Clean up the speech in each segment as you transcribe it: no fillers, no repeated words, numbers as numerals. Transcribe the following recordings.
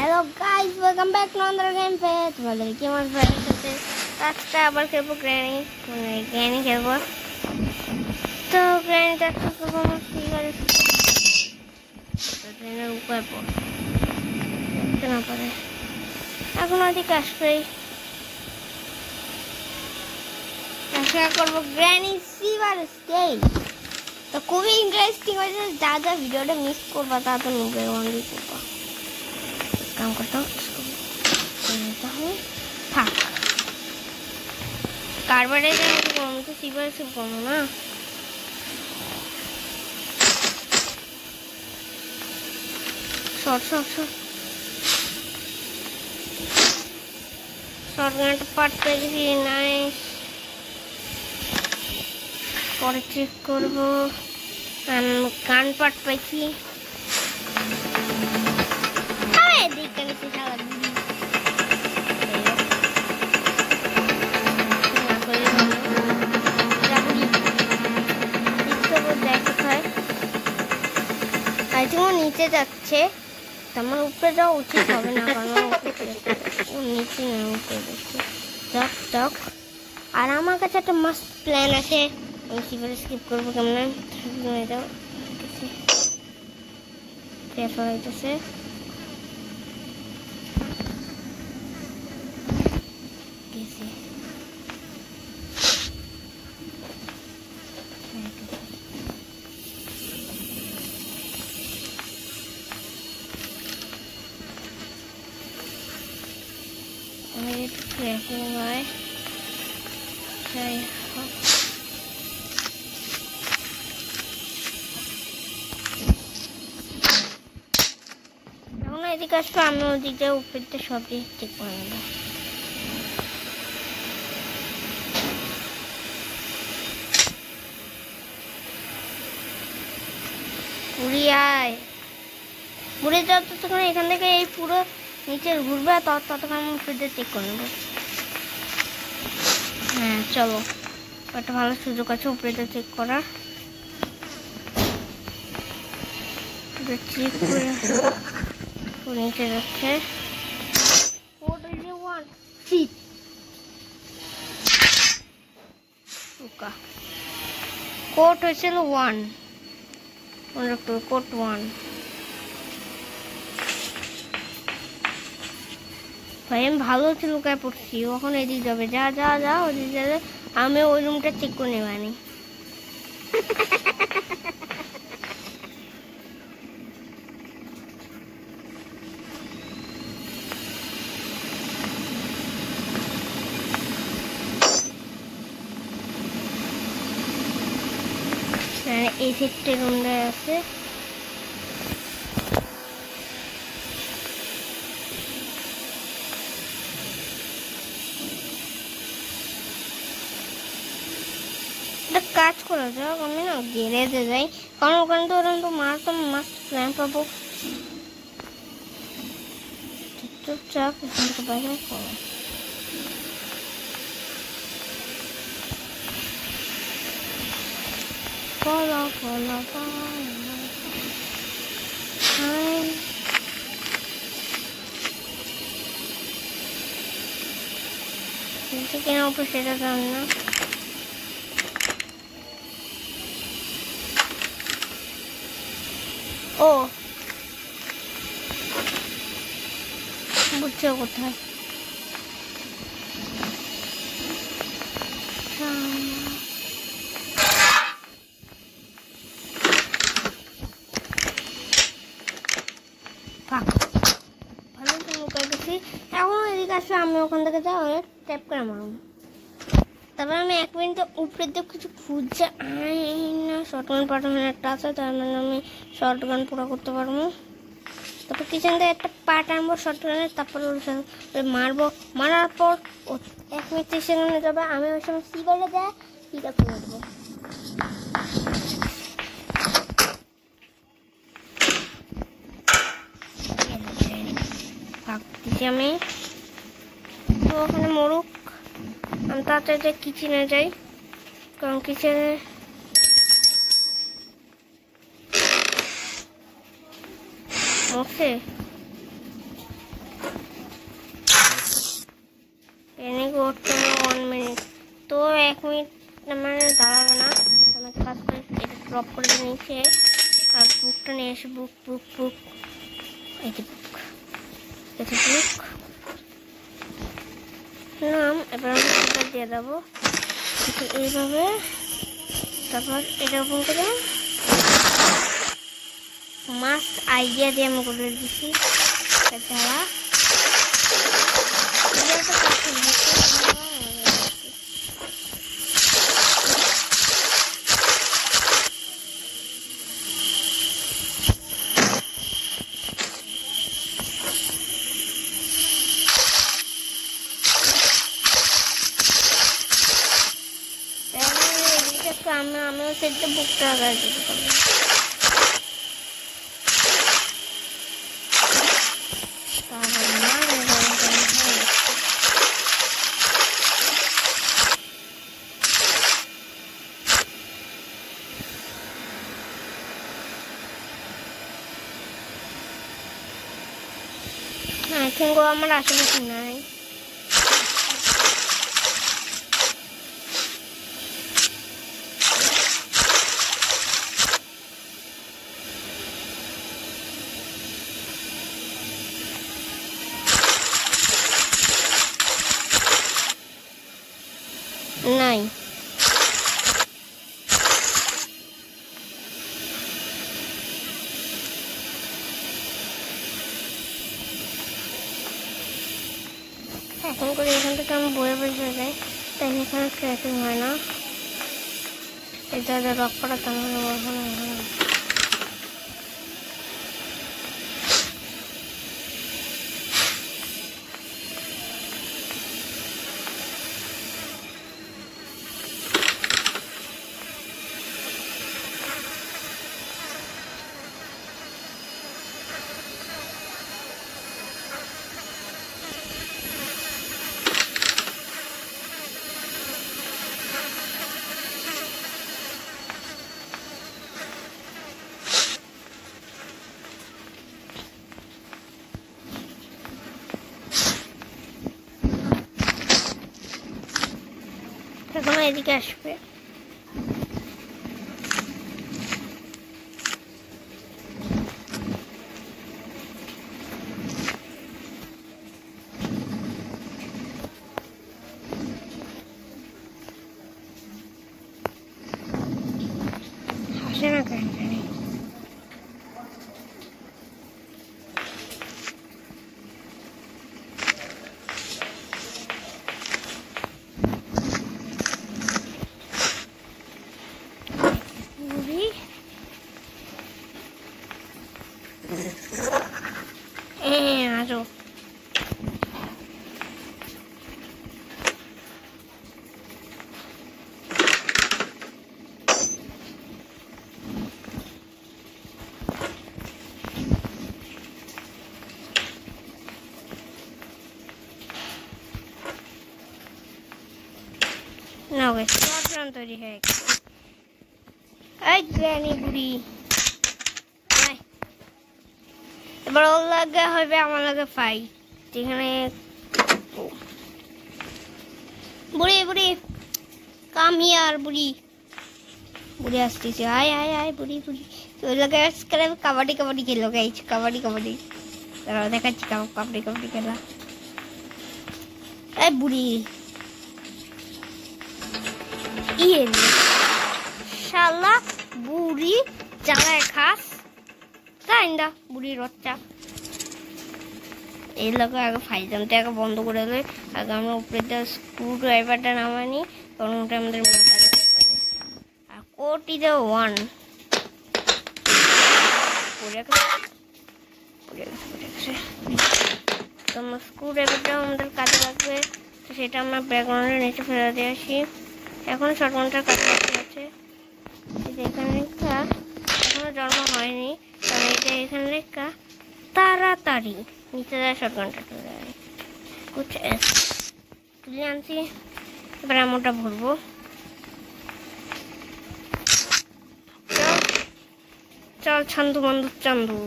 Hello guys, welcome back to another game pay. তোমাদের কি আমার ফ্রেন্ডের সাথে আজকে আবার খেলবো গ্র্যানি খেলবো। তো গ্র্যানিটা একটু পারফরমেন্স ঠিক আছে, ট্রেনের উপরে পড়তে না পারে। এখন আজকে কাজ করি, আশা করবো গ্র্যানি সিভার স্টেজ। তো খুবই ইন্টারেস্টিং হয়েছে, যা যা ভিডিওটা মিস করবা তা তো নুবের ওয়ানলি করবা। কাম করতে হবে থাক, কারবারে কম তো সিভার সব কম না। শর্ট শর্ট শর্ট শর্ট গানটা পার্ট পেয়ে গেছি, নাইস। পরে চেক করবো, গান পার্ট পাইছি। নিচে যাচ্ছে, আমার উপরে যাওয়া উচিত হবে না, কারণ নিচে না উপরে যাচ্ছে। যাক, আর আমার কাছে একটা মাস্ট প্ল্যান আছে। আমি সিভারে স্কিপ করবো কেমন যাও হইতেছে। এদিকে আসবো, আমি ওদিকটা উপরটা সব দিক ঠিক করে নেবো। ঘুরে যাও ততক্ষণ এখান থেকে এই পুরো নিচে ঘুরবে, আর ততক্ষণ আমি উপরটা চেক করে নেবো। হ্যাঁ চলো, একটা ভালো সুযোগ আছে উপরেটা চেক করার। চেক করে নিচে যাচ্ছে। কোড হয়েছিল 1, কোড 1। ভাই আমি ভালো হচ্ছে লুকায় পড়ছি, ওখানে এদিকে যাবে, যা ওদিকে যাবে। আমি ওই রুমটা চেক করে নেবানি। এই সেক্টর রুমটায় আছে। কাজ করা যাক, আমি না গ্যারেজে যাই, কারণ ওখানে তো ওরকম তো মারতাম মাস্ট প্ল্যান পাবো। চুপচাপ এখান থেকে বাইরে করো। কেন উপর সেটা জান না। ও বুঝছো কোথায়? ভালো তো লুকাই গেছি। এখন এদিকে আসলে আমি ওখান থেকে যাই, ট্যাপ করে মারব। তারপর আমি 1 মিনিট উপরে দিয়ে কিছু খুঁজছে না। শর্টগান পাঠানো একটা আছে, তার মানে আমি শর্টগান পুরো করতে পারবো। তারপর কিচেন থেকে একটা পার্ট আনবো শর্টগানের, তারপর ওর সাথে মারবো। মারার পর ও 1 মিনিট 30 সেকেন্ডে যাবে। আমি ওই সময় সিভারে যাই, ঠিক আছে মারবো। ভাবতেছি আমি তো ওখানে মরুক, আমি তাড়াতাড়ি কিচেনে যাই, কারণ কিচেনে মরছে। ড্রপ করে নিচে, আর বুকটা নিয়ে এসে বুক বুক বুক, এই যে বুক, এতে বুক নাম। এবার আমি সেটা দিয়ে দেবো এইভাবে, তারপর এটা ওপেন করে মাস্ট আইডিয়া দিয়ে আমি করে দিচ্ছি যারা আমিও সেটা বুকটা আগায় দিতে পারবো। হ্যাঁ, কিন্তু আমার আশেপাশে নাই। নাই এখন করে এখান থেকে আমি বয়ে বয়ে চলে যাই, তাই এখানে ট্র্যাকিং হয় না। এটা রক করা তেমন এখন এদিকে আসবে। হাসে না কেন জানি। আসো না, প্ল্যান তৈরি হয়ে গেছে। এই গ্র্যানি বুড়ি, এবার ওর লাগে হবে আমার লাগে ফাইট, যেখানে বুড়ি বুড়ি কাম হিয়ার, বুড়ি বুড়ি আসতেছে, আয় আয় আয় বুড়ি বুড়ি। ওই লাগে আজকাল কাবাডি কাবাডি খেলো, গাইছ কাবাডি কাবাডি, তারাও দেখাচ্ছি কাবাডি কাবাডি খেলা। এই বুড়ি ইয়ে শালা বুড়ি চালায় খাস তাই না, বুড়ির বাচ্চা। এই লোক আগে ফাইজামটা আগে বন্ধ করে দেয়, আগে আমরা উপরে দিয়ে স্ক্রু ড্রাইভারটা নামানি, কারণ ওটা আমাদের মাথা আর কোটি দে ওয়ান তোমার স্ক্রু ড্রাইভারটাও আমাদের কাজে লাগবে, তো সেটা আমরা ব্যাকগ্রাউন্ডের নিচে ফেলে দিয়ে আসি। এখন শর্টকানটার কাছে আছে, এখানে লেখা এখনো জন্ম হয়নি, কারণ এটা এখানে লেখা তাড়াতাড়ি নিচে যায় শর্টকানটা তুলে আনছি। এবার আমটা ভরবো, চল ছান্দু বন্ধু চান্দু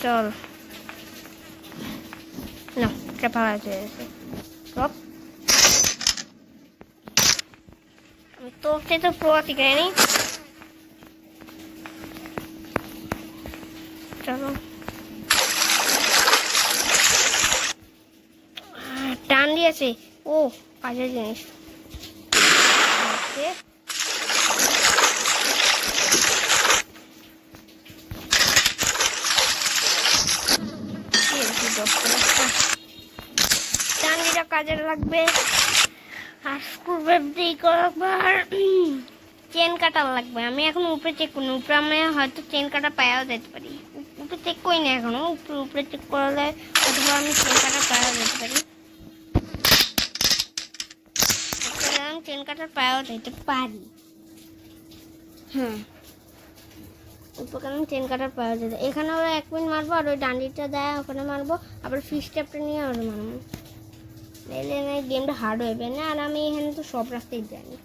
চল না, এটা ভালো আছে। আমি তো সে তো প্রো শিখাইনি, চলো টান দিয়েছে। ও কাজের জিনিস। টান্ডিটা কাজে লাগবে। আর চেন কাটার লাগবে। আমি এখন উপরে চেক করি, উপরে আমি হয়তো চেন কাটা পায়াও যেতে পারি। উপরে চেক করি না এখনো, উপরে চেক করলে অথবা আমি চেন কাটা পায়াও যেতে পারি। চেন কাটার পায়াও যেতে পারি। হ্যাঁ, উপরে আমি চেন কাটার পায়াও যেতে। এখানে ওরা 1 মিনিট মারবো, আর ওই ডান্ডিটা দেয় ওখানে মারবো, আবার ফিশ ট্যাপটা নিয়ে আবার মারবো। গেমটা হার্ড হবে না। আর আমি এখানে তো সব রাস্তায় জানি।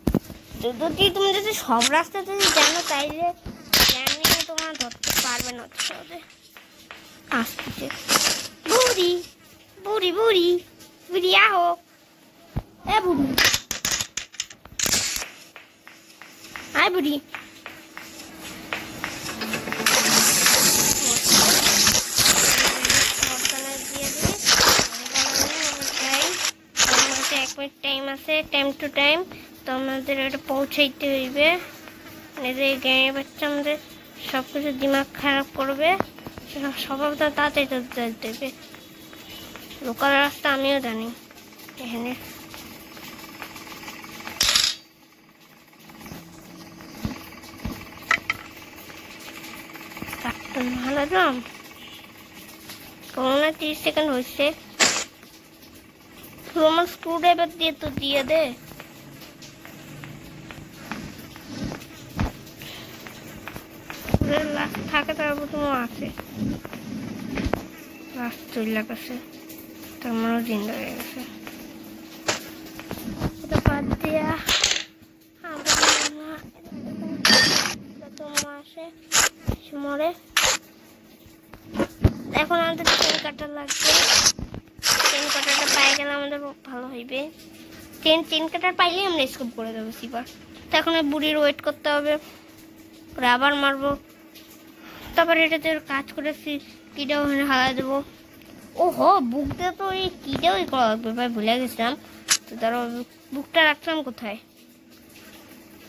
যদি তুমি যদি সব রাস্তাতে জানো তাইলে জানি তোমার ধরতে পারবে না। আসতেছে বুড়ি বুড়ি বুড়ি বুড়ি আহো। এ বুড়ি আয় বুড়ি। টাইম আছে, টাইম টু টাইম তো আমাদের এটা পৌঁছাইতে হইবে। গায়ে বাচ্চা আমাদের সব কিছু দিমাগ খারাপ করবে, সবাই তো তাড়াতাড়ি যেতে হবে। লোকাল রাস্তা আমিও জানি। এখানে ভালো দাম কোনো 30 সেকেন্ড হয়েছে। আমার স্ক্রু ড্রাইভার দিয়ে তো দিয়ে দে। থাকে তার প্রথম আছে লাস্ট চলে গেছে, তার মানে জিন্দা হয়ে গেছে। ওটা বাদ দিয়া আসে মরে। এখন আমাদের চেন কাটা লাগবে। চেন কাটাটা পাই গেলে আমাদের ভালো হইবে। চেন কাটার পাইলে আমরা স্কুপ করে দেবো সিপার। তো এখন বুড়ির ওয়েট করতে হবে, পরে আবার মারবো। তারপরে এটাতে কাজ করেছি, কিটাও ওখানে হারা দেবো। ও হো, বুক দিয়ে তো ওই কিটাও করা লাগবে ভাই, ভুলে গেছিলাম। তো ধরো বুকটা রাখলাম কোথায়?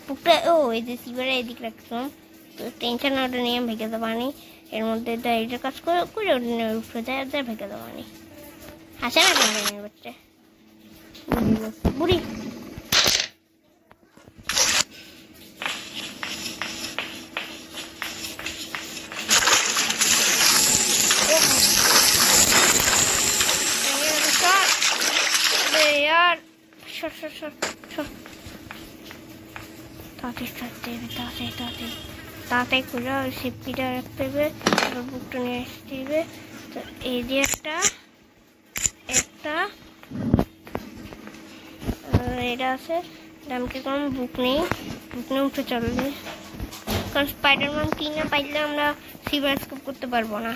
বুকটা এই যে সিপারে এদিক রাখছিলাম। তো টেনশন ওটা নিয়ে ভেঙে দেবো আনি। এর মধ্যে ডাইরেক্ট কাজ করে ওটা নিয়ে উপরে যায় ভেঙে দেবো আনি। হাসে না কেন বাচ্চা বুড়ি। यार তাতে করে সিপিটা রাখতে হবে, বুকটা নিয়ে আসতে হবে। তো এই যে একটা এটা আছে, দামকে কম বুক নেই, বুক নিয়ে উঠে চলবে। কারণ স্পাইডারম্যান কি না পাইলে আমরা সিভার স্কোপ করতে পারবো না।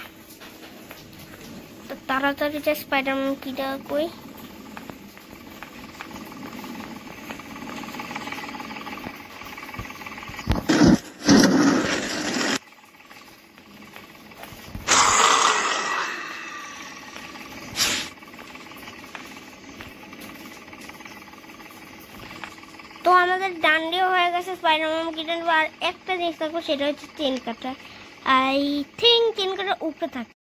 তো তাড়াতাড়ি যে স্পাইডারম্যান কিটা কই। তো আমাদের ডান্ডিও হয়ে গেছে, স্পাইডারম্যান কিটার। আর একটা জিনিস থাকবো, সেটা হচ্ছে চেন কাটা। আই থিঙ্ক চেন কাটার উপরে থাকে।